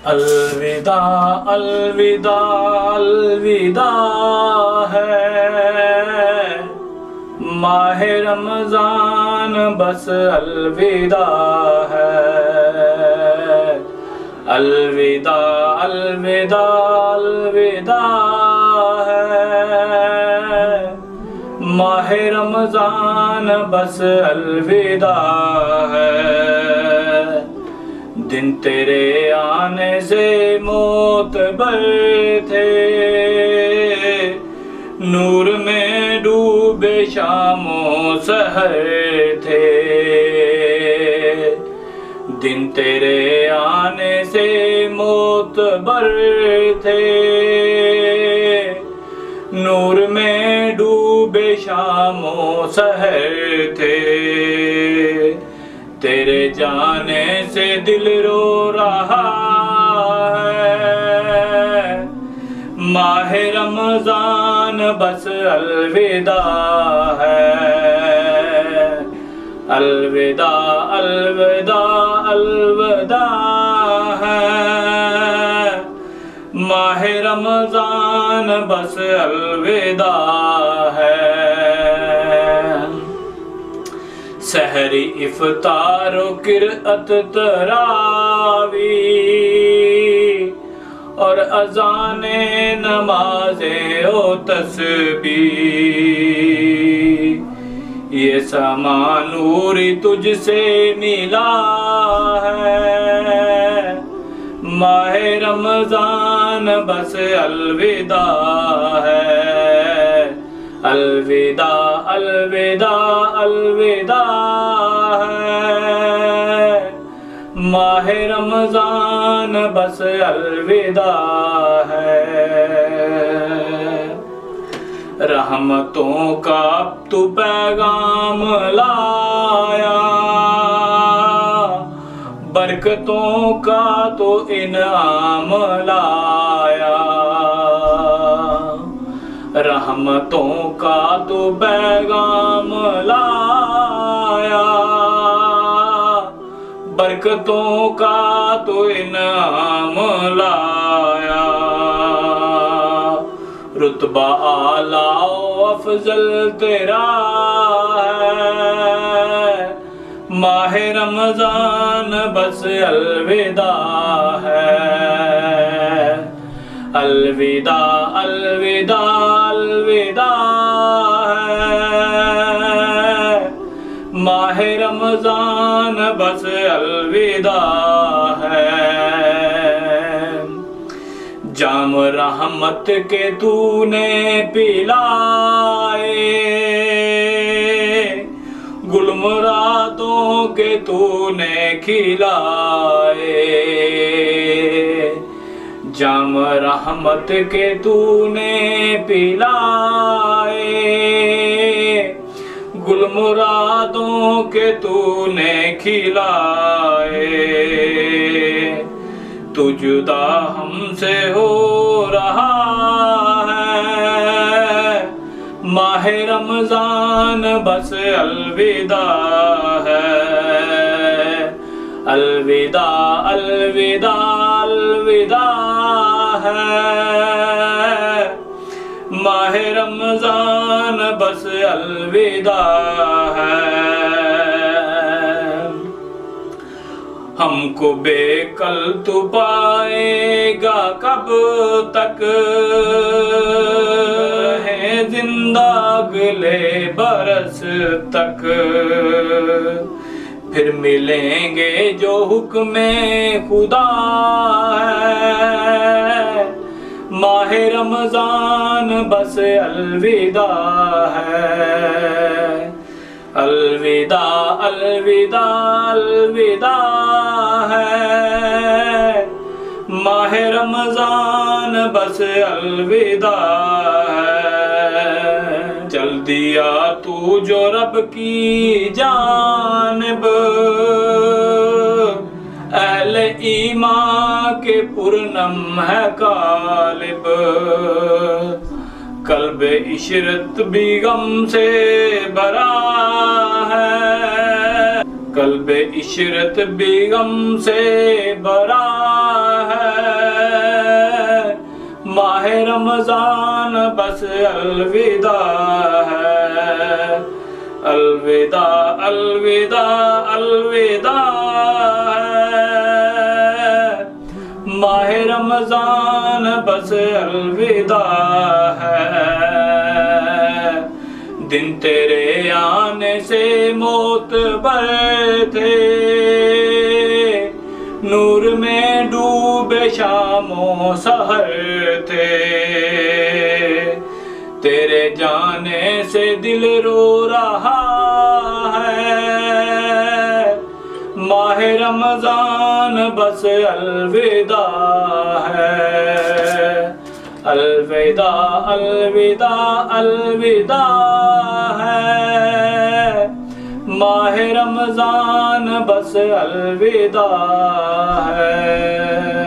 الوداع الوداع الوداع ہے ماہ رمضان بس الوداع ہے الوداع الوداع الوداع ہے ماہ رمضان بس الوداع ہے دن تیرے آنے سے معتبر تھے نور میں ڈوبے شام و سحر تھے دن تیرے آنے سے معتبر تھے نور میں ڈوبے شام و سحر تھے تیرے جانے سے دل رو رہا ہے ماہ رمضان بس الوداع ہے الوداع الوداع الوداع ہے ماہ رمضان بس الوداع ہے سحری افطار و قرأت تراویح اور اذان نمازیں و تسبیح یہ سما نوری تجھ سے ملا ہے ماہ رمضان بس الوداع ہے الوداع الوداع الوداع ہے ماہ رمضان بس الوداع ہے رحمتوں کا تو پیغام لایا برکتوں کا تو انعام لایا رحمتوں کا تو پیغام لایا برکتوں کا تو انعام لایا رتبہ اعلیٰ و افضل تیرا ہے ماہ رمضان بس الوداع ہے الوداع الوداع الوداع ہے ماہ رمضان بس الوداع ہے جام رحمت کے تو نے پلائے گل مرادوں کے تو نے کھلائے جام رحمت کے تو نے پلائے گل مرادوں کے تو نے کھلائے تو جدا ہم سے ہو رہا ہے ماہ رمضان بس الوداع ہے الوداع الوداع الوداع ہے ماہ رمضان بس الوداع ہے ہم کو بے کل تو پائے گا کب تک ہے زندہ اگلے برس تک پھر ملیں گے جو حکم خدا ہے ماہ رمضان بس الوداع ہے الوداع الوداع الوداع ہے ماہ رمضان بس الوداع ہے جلدی آ تو جو رب کی جانب اہل ایمان کے پرنم ہے قالب قلب عشرت بھی غم سے بھرا ہے قلب عشرت بھی غم سے بھرا ہے رمضان بس الوداع ہے، الوداع الوداع الوداع ہے، ماہ رمضان بس الوداع ہے، دن تیرے آنے سے معتبر تھے، نور میں ڈوبے شام و سحر تھے، تیرے جانے سے دل رو رہا ہے، ماہ رمضان بس الوداع ہے، الوداع الوداع الوداع ہے، ماہ رمضان بس الوداع ہے۔